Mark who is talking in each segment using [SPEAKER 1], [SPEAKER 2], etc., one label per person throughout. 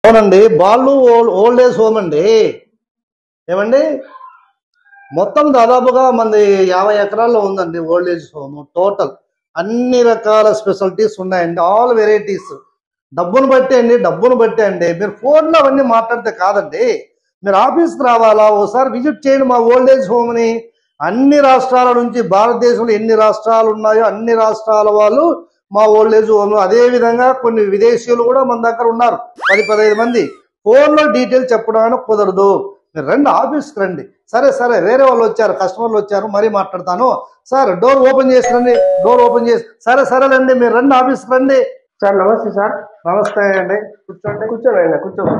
[SPEAKER 1] అవునండి. Balu old age home అండి. ఏమండి మొత్తం దాదాపుగా మంది 50 ఎకరాల్లో ఉందండి ఓల్డ్ ఏజ్ హోమ్ టోటల్. అన్ని రకాల స్పెషాలిటీస్ ఉన్నాయండి. All varieties. డబ్బును బట్టి అండి. మీరు ఫోన్లో అవన్నీ మాట్లాడితే కాదండి. మీరు ఆఫీస్కి రావాలా, ఓసారి విజిట్ చేయండి మా ఓల్డ్ ఏజ్ హోమ్ని. అన్ని రాష్ట్రాల నుంచి, భారతదేశంలో ఎన్ని రాష్ట్రాలు ఉన్నాయో అన్ని రాష్ట్రాల వాళ్ళు మా ఓల్డ్ ఏజ్ హోమ్. అదే విధంగా కొన్ని విదేశీయులు కూడా మన దగ్గర ఉన్నారు, 10-15 మంది. ఫోన్లో డీటెయిల్ చెప్పడానికి కుదరదు. మీరు రండి, ఆఫీస్కి రండి. సరే వేరే వాళ్ళు వచ్చారు, కస్టమర్లు వచ్చారు, మరీ మాట్లాడతాను. సార్ డోర్ ఓపెన్ చేసి రండి, డోర్ ఓపెన్ చేసి. సరేలేండి, మీరు రండి, ఆఫీస్కి రండి.
[SPEAKER 2] సార్ నమస్తే సార్.
[SPEAKER 1] నమస్తే అండి, కూర్చోండి.
[SPEAKER 2] కూర్చోండి ఆయన, కూర్చోండి.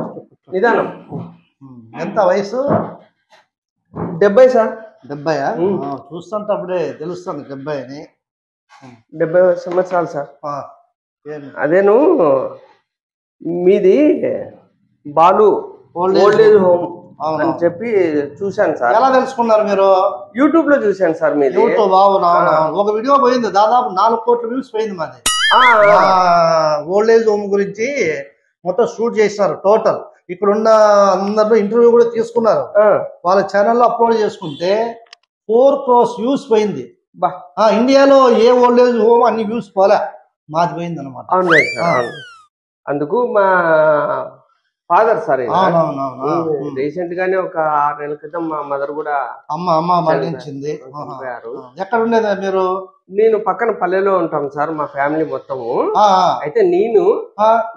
[SPEAKER 2] నిదానం.
[SPEAKER 1] ఎంత వయసు?
[SPEAKER 2] 70 సార్.
[SPEAKER 1] 70? చూస్తుంటే అప్పుడే తెలుస్తుంది 70 అని.
[SPEAKER 2] 70 సంవత్సరాలు సార్.
[SPEAKER 1] ఏంటి?
[SPEAKER 2] అదేను మీది బాలు ఓల్డ్ ఏజ్ హోమ్ అని చెప్పి చూశాను సార్.
[SPEAKER 1] ఎలా తెలుసుకున్నారు మీరు?
[SPEAKER 2] యూట్యూబ్ లో చూశాను సార్. మీది
[SPEAKER 1] యూట్యూబ్? ఒక వీడియో పోయింది, దాదాపు 4 కోట్ల వ్యూస్ పోయింది మాది. ఓల్డ్ ఏజ్ హోమ్ గురించి మొత్తం షూట్ చేసినారు టోటల్. ఇక్కడ ఉన్న అందరిలో ఇంటర్వ్యూ కూడా తీసుకున్నారు. వాళ్ళ ఛానల్లో అప్లోడ్ చేసుకుంటే 4 crores వ్యూస్ పోయింది. ఇండియాలో ఏ ఓల్డ్ ఏజ్ హోమ్ అన్ని వ్యూస్ పోలే, మాది పోయింది అనమాట.
[SPEAKER 2] అవును. అందుకు మా ఫాదర్ సార్ రీసెంట్ గానే ఒక 6 నెలల క్రితం మా మదర్ కూడా
[SPEAKER 1] అమ్మ మరణించింది. ఎక్కడ ఉండేదా మీరు?
[SPEAKER 2] నేను పక్కన పల్లెలో ఉంటాం సార్, మా ఫ్యామిలీ మొత్తము. అయితే నేను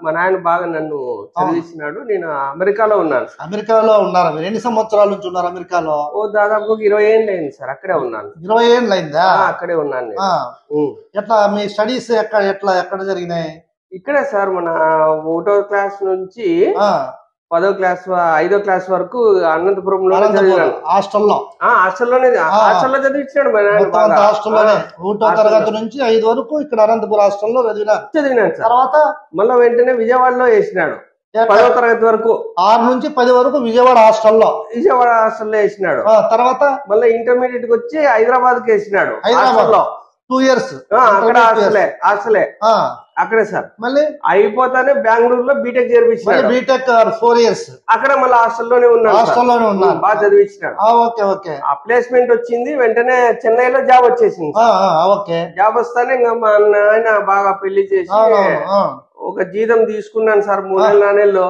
[SPEAKER 2] మా నాయన బాగా నన్ను చదివిస్తున్నాడు. నేను అమెరికాలో ఉన్నాను.
[SPEAKER 1] అమెరికాలో ఉన్నారా మీరు? ఎన్ని సంవత్సరాల నుంచి ఉన్నారు అమెరికాలో?
[SPEAKER 2] దాదాపు 20 ఏళ్ళు అయింది సార్. అక్కడే ఉన్నాను.
[SPEAKER 1] 20 ఏళ్ళు అయిందా?
[SPEAKER 2] అక్కడే ఉన్నాను.
[SPEAKER 1] ఎట్లా మీ స్టడీస్ ఎక్కడ జరిగినాయి?
[SPEAKER 2] ఇక్కడే సార్. మన 1వ క్లాస్ నుంచి 10వ క్లాస్ 5వ క్లాస్ వరకు అనంతపురంలో చదివినాను. హాస్టల్లోనే చదివించాడు.
[SPEAKER 1] 1వ తరగతి నుంచి 5 వరకు ఇక్కడ అనంతపురం హాస్టల్లో చదివినాను. తర్వాత
[SPEAKER 2] మళ్ళీ వెంటనే విజయవాడలో వేసినాడు. 10వ తరగతి వరకు
[SPEAKER 1] 6 నుంచి 10 వరకు విజయవాడ హాస్టల్లో
[SPEAKER 2] వేసినాడు.
[SPEAKER 1] తర్వాత
[SPEAKER 2] మళ్ళీ ఇంటర్మీడియట్ కి వచ్చి హైదరాబాద్ కి వేసినాడు.
[SPEAKER 1] హైదరాబాద్ 2 years
[SPEAKER 2] అక్కడ హాస్టలే అక్కడే సార్.
[SPEAKER 1] మళ్ళీ
[SPEAKER 2] అయిపోతానే బెంగళూరులో బీటెక్ చేర్పించాడు.
[SPEAKER 1] బీటెక్ 4 years అక్కడ
[SPEAKER 2] మళ్ళీ హాస్టల్లోనే ఉన్నాడు. బాగా చదివించినాడు. ఆ ప్లేస్మెంట్ వచ్చింది. వెంటనే చెన్నైలో జాబ్ వచ్చేసింది. జాబ్ వస్తానే ఇంకా మా నాయన బాగా పెళ్లి చేసి ఒక జీతం తీసుకున్నాను సార్. 3 నెలల్లో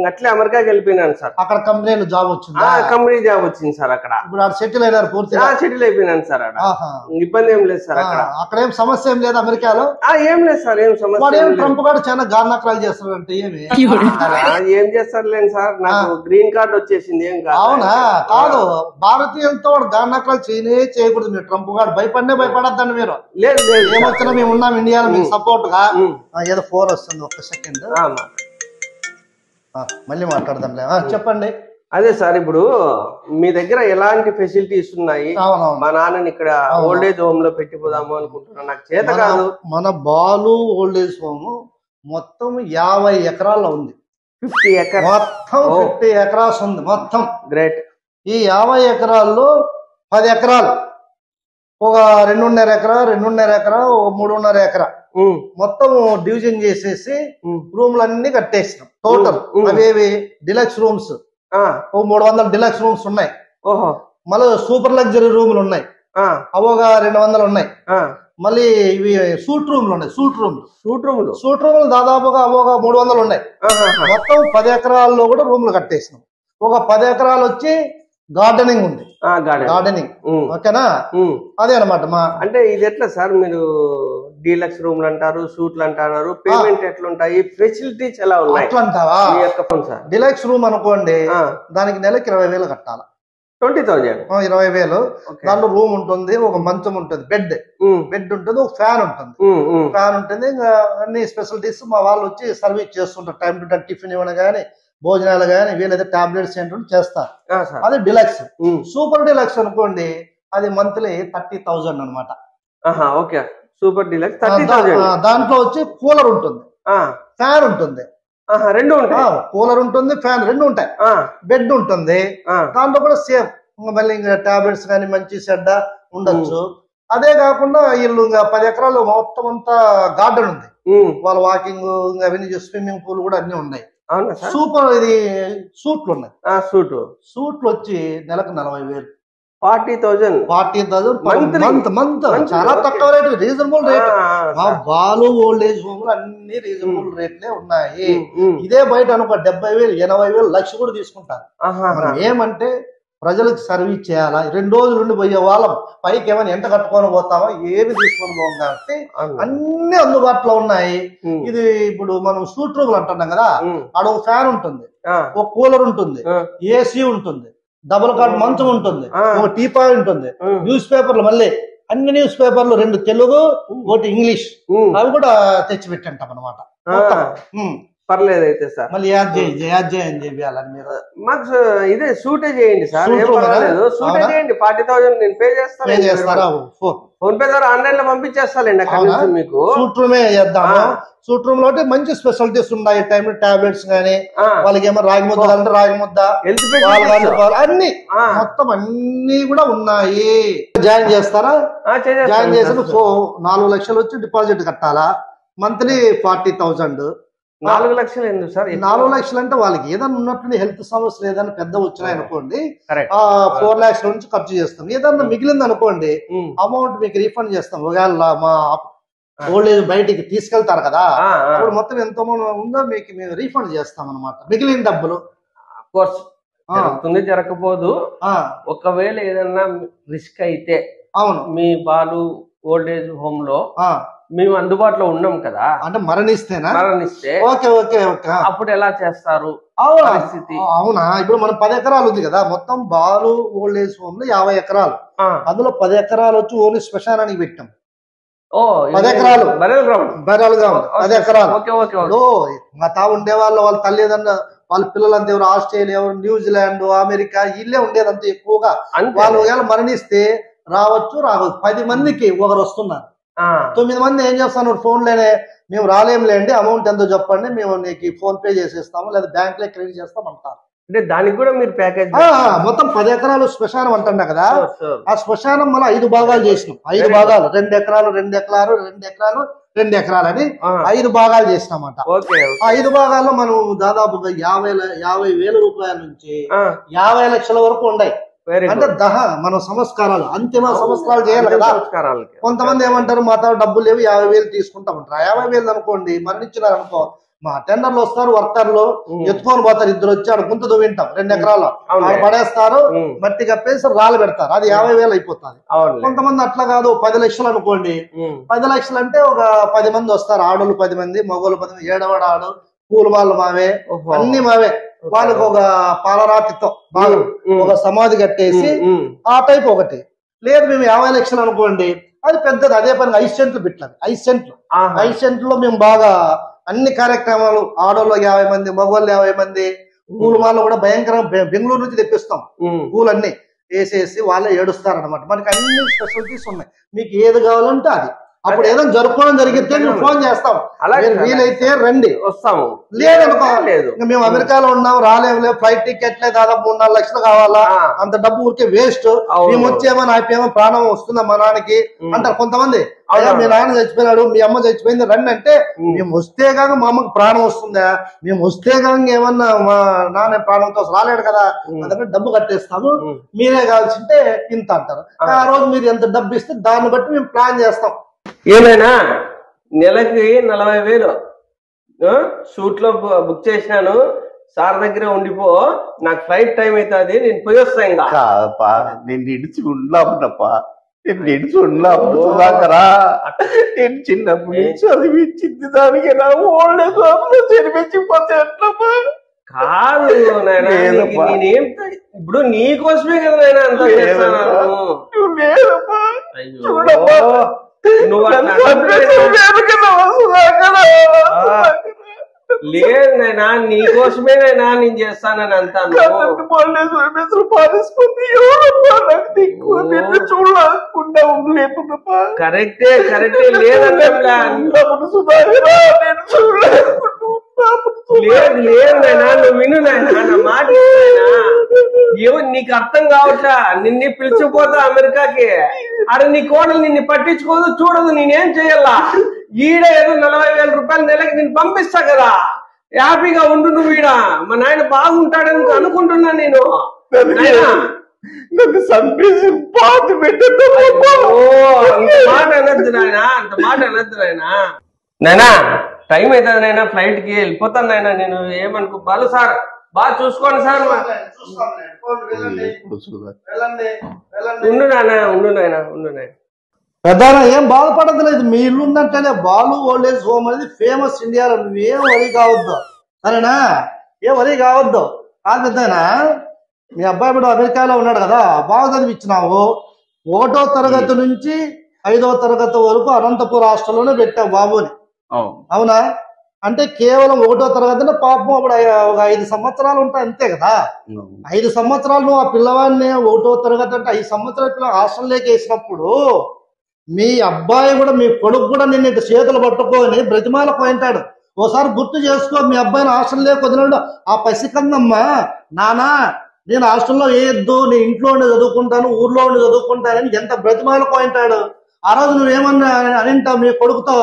[SPEAKER 2] అట్లే అమెరికాకి వెళ్ళిపోయినాను సార్.
[SPEAKER 1] అక్కడ కంపెనీలో జాబ్ వచ్చింది.
[SPEAKER 2] కంపెనీ జాబ్ వచ్చింది సార్. అక్కడ
[SPEAKER 1] సెటిల్ అయినారు పూర్తిగా?
[SPEAKER 2] సెటిల్ అయిపోయినాను సార్. అక్కడ ఇబ్బంది ఏం లేదు సార్.
[SPEAKER 1] అక్కడ ఏం సమస్య ఏం లేదు అమెరికాలో?
[SPEAKER 2] ఏం లేదు సార్, ఏం సమస్య.
[SPEAKER 1] ట్రంప్ గారు చాలా గార్నక్రాలు చేస్తారంటే
[SPEAKER 2] ఏం చేస్తారులేండి సార్. నాకు గ్రీన్ కార్డ్ వచ్చేసింది. ఏం కాదు.
[SPEAKER 1] అవునా? కాదు, భారతీయులతో వాడు గార్నక్రాలు చేయకూడదు. మీరు ట్రంప్ గారు భయపడద్దండి. మీరు
[SPEAKER 2] లేదు
[SPEAKER 1] ఏమొచ్చినా మేము ఉన్నాం ఇండియాలో మీకు సపోర్ట్ గా. ఏదో 4 వస్తుంది, ఒక్క సెకండ్ మళ్ళీ మాట్లాడదాంలే. చెప్పండి.
[SPEAKER 2] అదే సార్, ఇప్పుడు మీ దగ్గర ఎలాంటి ఫెసిలిటీస్ ఉన్నాయి? మా నాన్నని ఇక్కడ ఓల్డ్ ఏజ్ హోమ్ లో పెట్టిపోదాము అనుకుంటున్నా. నాకు చేత కాదు.
[SPEAKER 1] మన బాలు ఓల్డ్ ఏజ్ హోమ్ మొత్తం 50 ఎకరాల్లో ఉంది.
[SPEAKER 2] 50 ఎకరాలు
[SPEAKER 1] మొత్తం 50 ఎకరాస్ ఉంది మొత్తం.
[SPEAKER 2] గ్రేట్.
[SPEAKER 1] ఈ 50 ఎకరాల్లో 10 ఎకరాలు, ఒక 2.5 ఎకరా, 2.5 ఎకరా, ఒక 3.5 ఎకరా మొత్తం డివిజన్ చేసేసి రూమ్లన్నీ కట్టేసినాం టోటల్. అవేవి డిలక్స్ రూమ్స్, 300 డిలక్స్ రూమ్స్ ఉన్నాయి. మళ్ళీ సూపర్ లగ్జరీ రూములు ఉన్నాయి, అవోగా 200 ఉన్నాయి. మళ్ళీ ఇవి సూట్ రూమ్లు ఉన్నాయి. సూట్ రూములు దాదాపుగా అవోగా 300 ఉన్నాయి. మొత్తం 10 ఎకరాల్లో కూడా రూమ్లు కట్టేసినాం. ఒక 10 ఎకరాలు వచ్చి గార్డెనింగ్ ఉంది. గార్డెనింగ్ ఓకేనా? అదే అనమాట.
[SPEAKER 2] అంటే ఇది ఎట్లా సార్? మీరు డీలక్స్ రూమ్లు అంటారు, సూట్లు అంటారు, పేమెంట్ ఎట్లుంటాయి, ఫెసిలిటీస్ ఎలా ఉన్నాయి?
[SPEAKER 1] అట్లా అంటావా? డిలక్స్ రూమ్ అనుకోండి, దానికి నెలకి 20,000 కట్టాలి.
[SPEAKER 2] 20,000?
[SPEAKER 1] 20,000. దాంట్లో రూమ్ ఉంటుంది, ఒక మంచం ఉంటుంది, బెడ్ ఉంటుంది, ఒక ఫ్యాన్ ఉంటుంది. ఇంకా అన్ని ఫెసిలిటీస్ మా వాళ్ళు వచ్చి సర్వీస్ చేస్తుంటారు. టైం టు టైం టిఫిన్ ఇవ్వడం కానీ, భోజనాలు కానీ, వీలైతే టాబ్లెట్స్ ఏంటంటే చేస్తారు. అది డిలక్స్. సూపర్ డిలక్స్ అనుకోండి, అది మంత్లీ 30,000 అనమాట.
[SPEAKER 2] Okay, super deluxe 30,000.
[SPEAKER 1] దాంట్లో వచ్చి కూలర్ ఉంటుంది, ఫ్యాన్ ఉంటుంది,
[SPEAKER 2] 2 ఉంటాయి.
[SPEAKER 1] కూలర్ ఉంటుంది, ఫ్యాన్ 2 ఉంటాయి. బెడ్ ఉంటుంది, దాంట్లో కూడా సేమ్. మళ్ళీ ఇంకా టాబ్లెట్స్ కానీ మంచి చెడ్డ ఉండొచ్చు. అదే కాకుండా వీళ్ళు ఇంకా 10 ఎకరాలు మొత్తం అంతా గార్డెన్ ఉంది. వాళ్ళ వాకింగ్ అవన్నీ, స్విమ్మింగ్ పూల్ కూడా అన్ని ఉన్నాయి.
[SPEAKER 2] అవునా సార్?
[SPEAKER 1] సూపర్. ఇది సూట్లు ఉన్నాయి. సూట్లు వచ్చి నెలకు 40,000,
[SPEAKER 2] 40,000
[SPEAKER 1] మంత్. చాలా తక్కువ రేటు, రీజనబుల్ రేట్. మా బాలు ఓల్డ్ ఏజ్ హోమ్ అన్ని రీజనబుల్ రేట్లే ఉన్నాయి. ఇదే బయట అనుకో 70,000, 80,000, లక్ష కూడా తీసుకుంటారు. మనం ఏమంటే ప్రజలకు సర్వీస్ చేయాలా, 2 రోజులు ఉండి పోయే వాళ్ళం, పైకి ఏమైనా ఎంట కట్టుకొని పోతామా, ఏమి తీసుకొని పోం కాబట్టి అన్ని అందుబాటులో ఉన్నాయి. ఇది ఇప్పుడు మనం సూట్ రూములు అంటున్నాం కదా, ఆడ ఒక ఫ్యాన్ ఉంటుంది, ఒక కూలర్ ఉంటుంది, ఏసీ ఉంటుంది, డబుల్ కాట్ మంచం ఉంటుంది, ఒక టీపాయ్ ఉంటుంది, న్యూస్ పేపర్లు, మళ్ళీ అన్ని న్యూస్ పేపర్లు 2 తెలుగు, 1 ఇంగ్లీష్, అవి కూడా తెచ్చి పెట్టంటాం అనమాట.
[SPEAKER 2] పర్లేదు అయితే సార్.
[SPEAKER 1] మళ్ళీ యాడ్ చేయండి చెప్పాలని మీరు
[SPEAKER 2] మాకు ఇదే సూటే చేయండి సార్, ఏం పర్వాలేదు. సూటే చేయండి, 40,000 నేను పే చేస్తాను. ఫోన్ పే ద్వారా ఆన్లైన్ లో పంపించేస్తానండి అక్కడ నుంచి మీకు.
[SPEAKER 1] సూట్ రూమే చేద్దాము. సూట్ రూమ్ లో మంచి స్పెషాలిటీస్ ఉన్నాయి. టైం టాబ్లెట్స్ గానీ, వాళ్ళకి ఏమో రాగి ముద్ద అంటే రాగి ముద్ద, అన్ని మొత్తం అన్ని కూడా ఉన్నాయి. జాయిన్ చేస్తారా? జాయిన్ చేసి 4 లక్షలు వచ్చి డిపాజిట్ కట్టాలా. మంత్లీ 40,000.
[SPEAKER 2] 4 లక్షలు ఎందుకు సార్?
[SPEAKER 1] 4 లక్షలు అంటే వాళ్ళకి ఏదైనా ఉన్నట్టు హెల్త్ సమస్యలు ఏదైనా పెద్ద వచ్చినాయి అనుకోండి, 4 లక్షల నుంచి ఖర్చు చేస్తాం. ఏదన్నా మిగిలింది అనుకోండి, అమౌంట్ మీకు రీఫండ్ చేస్తాం. ఒకవేళ మా ఓల్డ్ ఏజ్ బయటికి తీసుకెళ్తారు కదా, అప్పుడు మొత్తం ఎంత ఉందో మీకు మేము రీఫండ్ చేస్తాం అనమాట, మిగిలిన డబ్బులు.
[SPEAKER 2] జరుగుతుంది, జరగకపోదు. ఒకవేళ ఏదన్నా రిస్క్ అయితే, అవును, మీ బాలు ఓల్డ్ ఏజ్ హోమ్ లో మేము అందుబాటులో ఉన్నాం కదా,
[SPEAKER 1] అంటే మరణిస్తే
[SPEAKER 2] అప్పుడు ఎలా చేస్తారు?
[SPEAKER 1] అవునా, ఇప్పుడు మనం 10 ఎకరాలు ఉంది కదా, మొత్తం బాలు ఓల్డ్ ఏజ్ హోమ్ లో 50 ఎకరాలు, అందులో 10 ఎకరాలు వచ్చి ఓన్లీ శ్మశానానికి పెట్టాం. 10 ఎకరాలు బరాలు గ్రామం, 10 ఎకరాలు. మా తా ఉండే వాళ్ళ తల్లిదండ్రులు, వాళ్ళ పిల్లలంతా ఎవరు ఆస్ట్రేలియా, న్యూజిలాండ్, అమెరికా, ఇల్లే ఉండేదంతా ఎక్కువగా. వాళ్ళు ఒకవేళ మరణిస్తే రావచ్చు, రావచ్చు. 10 మందికి ఒకరు వస్తున్నారు. 9 మంది ఏం చేస్తాను, ఫోన్లోనే మేము రాలేంలేండి, అమౌంట్ ఎంతో చెప్పండి, మేము నీకు ఫోన్ పే చేసేస్తాము, లేదా బ్యాంక్ లో క్రెడిట్ చేస్తాం అంటారు.
[SPEAKER 2] అంటే దానికి కూడా మీరు ప్యాకేజ్
[SPEAKER 1] మొత్తం 10 ఎకరాలు శ్మశానం అంటున్నా కదా, ఆ శ్మశానం మళ్ళీ 5 భాగాలు చేసినాం. 5 భాగాలు, 2 ఎకరాలు 2 ఎకరాలు 2 ఎకరాలు 2 ఎకరాలు అని 5 భాగాలు చేసినామంట. ఆ 5 భాగాల్లో మనం దాదాపుగా 50,000 రూపాయల నుంచి 50 లక్షల వరకు ఉన్నాయి. అంటే మనం సంస్కారాలు, అంతిమ సంస్కారాలు చేయాలి కదా. కొంతమంది ఏమంటారు, మా తాను డబ్బులు లేవు, 50,000 తీసుకుంటామంటారు. 50,000 అనుకోండి, మరణించినారు అనుకో, మా టెండర్లు వస్తారు, వర్కర్లు ఎత్తుకొని పోతారు, 2 వచ్చి ఆడ గుంత దువ్వింటాం 2 ఎకరాలు, పడేస్తారు, మట్టి కప్పేసి రాళ్ళు పెడతారు, అది 50,000 అయిపోతుంది. కొంతమంది అట్లా కాదు, 10 లక్షలు అనుకోండి. 10 లక్షలు అంటే ఒక 10 మంది వస్తారు, ఆడోళ్ళు 10 మంది, మగోళ్ళు 10 మంది, ఏడవాడు ఆడు, పూలు వాళ్ళు మావే, అన్ని మావే. వాళ్ళకి ఒక పాలరాతితో బాగా ఒక సమాధి కట్టేసి ఆ టైప్ ఒకటి. లేదు మేము 50 లక్షలు అనుకోండి, అది పెద్దది, అదే పని 5 సెంట్లు పెట్టాలి. 5 సెంట్లో మేము బాగా అన్ని కార్యక్రమాలు, ఆడోళ్ళు 50 మంది, మగవాళ్ళు 50 మంది, పూలు మాల్లో కూడా భయంకరంగా బెంగళూరు నుంచి తెప్పిస్తాం. పూలన్నీ వేసేసి వాళ్ళే ఏడుస్తారనమాట. మనకి అన్ని స్పెషాలిటీస్ ఉన్నాయి, మీకు ఏది కావాలంటే అది. అప్పుడు ఏదైనా జరుపుకోవడం జరిగితే మేము ఫోన్ చేస్తాం, వీలైతే రండి, వస్తాము. లేదనుకోలేదు, మేము అమెరికాలో ఉన్నాం, రాలేము, ఫ్లైట్ టికెట్లే దాదాపు 3-4 లక్షలు కావాలా, అంత డబ్బు ఊరికే వేస్ట్, మేము వచ్చేమో నాకేమో ప్రాణం వస్తుందా మా నాన్నకి అంటారు కొంతమంది. అయ్యా మీ నాన్న చచ్చిపోయినాడు, మీ అమ్మ చచ్చిపోయింది, రండి అంటే, మేము వస్తే కాక మా అమ్మకి ప్రాణం వస్తుందా, మేము వస్తే కాక ఏమన్నా మా నాన్న ప్రాణంతో రాలేడు కదా, అందుకని డబ్బు కట్టేస్తాము, మీరే కావాల్సింటే ఇంత అంటారు. ఆ రోజు మీరు ఎంత డబ్బు ఇస్తే దాన్ని బట్టి మేము ప్లాన్ చేస్తాం.
[SPEAKER 2] ఏమైనా నెలకి 40,000 షూట్ లో బుక్ చేసినాను, సార్ దగ్గర ఉండిపో, నాకు ఫ్లైట్ టైం అవుతుంది, నేను పోయి వస్తా. ఇంకా
[SPEAKER 3] కాదప్పా, నేను నిడిచి ఉండలేమునప్పా, నేను నిడిచి ఉండలేము సుధాకరా. నేను చిన్నప్పుడు నుంచి చదివించింది దానికి నా ఓల్డ్ ఏజ్ హోమ్ చదివించిపోతే ఎట్లప్పా?
[SPEAKER 2] కాదు నేనేం, ఇప్పుడు నీకోసమే కదా నాయన అంతా చేస్తాను.
[SPEAKER 3] లేదప్పా, చూడప్పా,
[SPEAKER 2] లేదు నైనా, నీకోసమేనైనా నేను చేస్తానని అంటాను. కరెక్టే లేదంటే లేదు నాయనా, నువ్వు విను నాయనా, నా మాట నీకు అర్థం కావట్లా. నిన్ను పిలిచిపోతా అమెరికాకి, అక్కడ నీ కోడలు నిన్ను పట్టించుకోదు, చూడదు, నేనేం చెయ్యాలా? ఈడ ఏదో 40,000 రూపాయలు నెలకి నేను పంపిస్తా కదా, హ్యాపీగా ఉండు నువ్వు ఈడ. మా నాయన బాగుంటాడని అనుకుంటున్నా నేను.
[SPEAKER 3] నన్ను చంపేసి పాత పెట్టండి.
[SPEAKER 2] అంత మాట అనొద్దు నాయన, అంత మాట అనొద్దు నాయన. నాయనా టైం అవుతుంది నాయన, ఫ్లైట్ కి వెళ్ళిపోతాను నాయన. నేను ఏమనుకో బాలు సార్, బాగా చూసుకోండి సార్. ఉండు నాయన, ఉండు నాయన, ఉండు నాయన.
[SPEAKER 1] పెద్దనా ఏం బాధపడదు లేదు. మీ ఇల్లు ఉందంటేనే బాలు ఓల్డ్ ఏజ్ హోమ్ అనేది ఫేమస్ ఇండియాలో. నువ్వేం వరి కావద్దు, సరేనా? ఏం వరి కావద్దు. కాదు పెద్దనా, మీ అబ్బాయి కూడా అమెరికాలో ఉన్నాడు కదా, బాగా చదివించినావు. 1వ తరగతి నుంచి 5వ తరగతి వరకు అనంతపూర్ హాస్టల్లోనే పెట్టావు బాబుని, అవునా? అంటే కేవలం 1వ తరగతి పాపం అప్పుడు ఒక 5 సంవత్సరాలు ఉంటాయి అంతే కదా. 5 సంవత్సరాలు నువ్వు ఆ పిల్లవాడిని 1వ తరగతి అంటే 5 సంవత్సరాల పిల్ల హాస్టల్లోకి వేసినప్పుడు మీ అబ్బాయి కూడా, మీ కొడుకు కూడా నిన్ను చేతులు పట్టుకొని బ్రతిమాల పోయింటాడు. ఓసారి గుర్తు చేసుకో, మీ అబ్బాయిని హాస్టల్లో వదిలాడు. ఆ పసికందమ్మ, నానా నేను హాస్టల్లో వేయొద్దు, నేను ఇంట్లో ఉండి చదువుకుంటాను, ఊర్లో ఉండి చదువుకుంటానని ఎంత బ్రతిమాల పోయింటాడు. ఆ రోజు నువ్వేమన్నా అనింటావు మీ కొడుకుతో,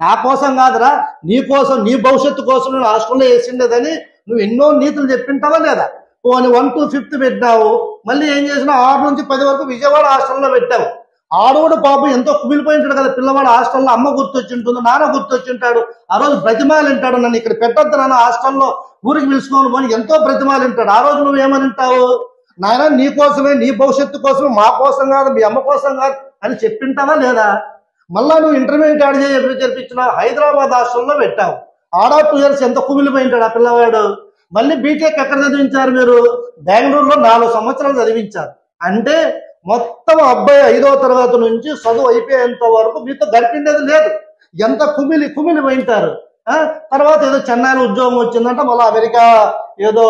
[SPEAKER 1] నా కోసం కాదురా, నీ కోసం, నీ భవిష్యత్తు కోసం నేను హాస్టల్లో వేసిండేదని నువ్వు ఎన్నో నీతులు చెప్పింటావా లేదా? పోనీ 1 to 5th పెట్టావు. మళ్ళీ ఏం చేసినా 6 నుంచి 10 వరకు విజయవాడ హాస్టల్లో పెట్టావు. ఆడు కూడా పాపం ఎంతో కుమిలిపోయింటాడు కదా పిల్లవాడు హాస్టల్లో. అమ్మ గుర్తొచ్చింటుంది, నాన్న గుర్తొచ్చింటాడు. ఆ రోజు బ్రతిమాలింటాడు, నన్ను ఇక్కడ పెట్టొద్దు నాన్న, హాస్టల్లో ఊరికి పిలుచుకోను పోని ఎంతో బ్రతిమాలింటాడు. ఆ రోజు నువ్వేమనింటావు? నాయన నీ కోసమే, నీ భవిష్యత్తు కోసమే, మా కోసం కాదు, మీ అమ్మ కోసం కాదు అని చెప్పింటావా లేదా? మళ్ళా నువ్వు ఇంటర్మీడియట్ ఆడ చేర్పించినావు, హైదరాబాద్ హాస్టల్లో పెట్టావు. ఆడా 2 years ఎంత కుమిలిపోయింటాడు ఆ పిల్లవాడు. మళ్ళీ బీటెక్ ఎక్కడ చదివించారు మీరు? బెంగళూరులో 4 సంవత్సరాలు చదివించారు. అంటే మొత్తం అబ్బాయి 5వ తరగతి నుంచి చదువు అయిపోయేంత వరకు మీతో గడిపిండేది లేదు. ఎంత కుమిలిపోయింటారు. తర్వాత ఏదో చెన్నైలో ఉద్యోగం వచ్చిందంటే మళ్ళీ అమెరికా ఏదో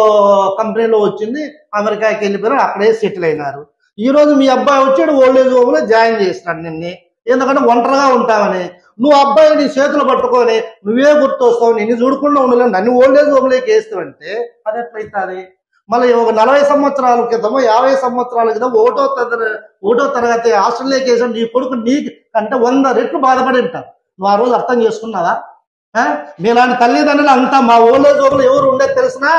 [SPEAKER 1] కంపెనీలో వచ్చింది, అమెరికాకి వెళ్ళిపోయారు, అక్కడే సెటిల్ అయినారు. ఈ రోజు మీ అబ్బాయి వచ్చాడు ఓల్డ్ ఏజ్ హోమ్ లో జాయిన్ చేసినాడు నిన్ను, ఎందుకంటే ఒంటరిగా ఉంటావని. నువ్వు అబ్బాయి నీ చేతులు పట్టుకొని నువ్వే గుర్తొస్తావు, నిన్ను చూడకుండా ఉండలేవు, నన్ను ఓల్డ్ ఏజ్ హోమ్ లోకి వేస్తావంటే అది ఎట్లయితుంది? మళ్ళీ ఒక 40 సంవత్సరాల క్రితమో 50 సంవత్సరాల క్రితం 1వ తరగతి హాస్టల్లోకి వేసాడు నీ కొడుకు, నీకు అంటే 100 రెట్లు బాధపడి ఉంటారు. నువ్వు ఆ రోజు అర్థం చేసుకున్నావా? మీలాంటి తల్లిదండ్రులు అంతా మా ఓల్డ్ ఏజ్ హోమ్ లో ఎవరు ఉండేది తెలిసినా,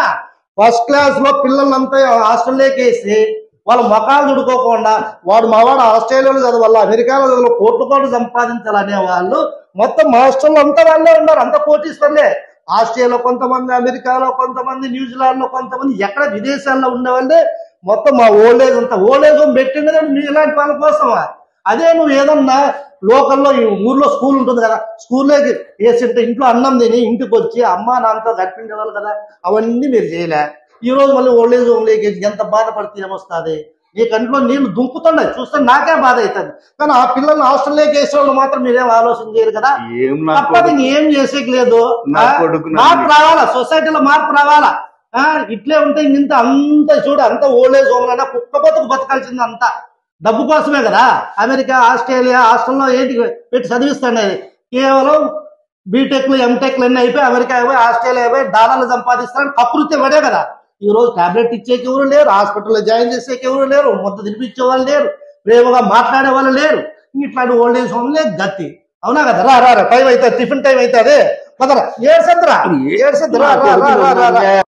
[SPEAKER 1] ఫస్ట్ క్లాస్ లో పిల్లలంతా హాస్టల్లోకి వేసి వాళ్ళ మొఖాలు దుడుకోకుండా, మావాడు ఆస్ట్రేలియాలో చదవాలి, అమెరికాలో చదవాలి, కోట్లు సంపాదించాలనే వాళ్ళు మొత్తం మా హాస్టల్లో అంతా వాళ్ళే ఉన్నారు, అంత కోటీశ్వర్లే. ఆస్ట్రేలియాలో కొంతమంది, అమెరికాలో కొంతమంది, న్యూజిలాండ్ లో కొంతమంది, ఎక్కడ విదేశాల్లో ఉండేవాళ్ళే. మొత్తం మా ఓల్డ్ ఏజ్ అంతా ఓల్డ్ ఏజ్ హోమ్ పెట్టిండేది మీ ఇలాంటి వాళ్ళ కోసమా? అదే నువ్వు ఏదన్నా లోకల్లో ఈ ఊర్లో స్కూల్ ఉంటుంది కదా, స్కూల్లోకి వేసింటే ఇంట్లో అన్నం తిని ఇంటికి వచ్చి అమ్మా నాన్నతో గడిపించేవాళ్ళు కదా, అవన్నీ మీరు చేయలే. ఈ రోజు మళ్ళీ ఓల్డ్ ఏజ్ హోమ్ లేక ఎంత బాధపడితే ఏమొస్తుంది? నీ కంట్లో నీళ్లు దుంకుతున్నాయి చూస్తే నాకే బాధ అవుతుంది. కానీ ఆ పిల్లల్ని హాస్టల్లోకి వేసేవాళ్ళు మాత్రం మీరేం ఆలోచన చేయరు కదా. తప్పది ఏం చేసేకి లేదు. మార్పు రావాలా, సొసైటీలో మార్పు రావాలా. ఇట్లే ఉంటే ఇంత అంత చూడు, అంత ఓల్డ్ ఏజ్ హోమ్ అయినా కుక్క బతుకు బతకాల్సింది అంతా డబ్బు కోసమే కదా. అమెరికా, ఆస్ట్రేలియా హాస్టల్లో ఏంటి పెట్టి చదివిస్తాండే? కేవలం బీటెక్లు, ఎంటెక్లు అన్నీ అయిపోయి అమెరికా అయిపోయి ఆస్ట్రేలియా అయిపోయి డాలర్లు సంపాదిస్తారని కకృతి పడే కదా. ఈ రోజు టాబ్లెట్ ఇచ్చేకి ఎవరు లేరు, హాస్పిటల్లో జాయిన్ చేసేకి ఎవరు లేరు, ముద్ద తినిపించే వాళ్ళు లేరు, ప్రేమగా మాట్లాడే వాళ్ళు లేరు. ఇట్లాంటి ఓల్డ్ ఏజ్ హోమ్ లే గతి. అవునా కదా? రా టైం అవుతుంది, టిఫిన్ టైం అవుతుంది, పదరా. ఏడ్సద్దురా.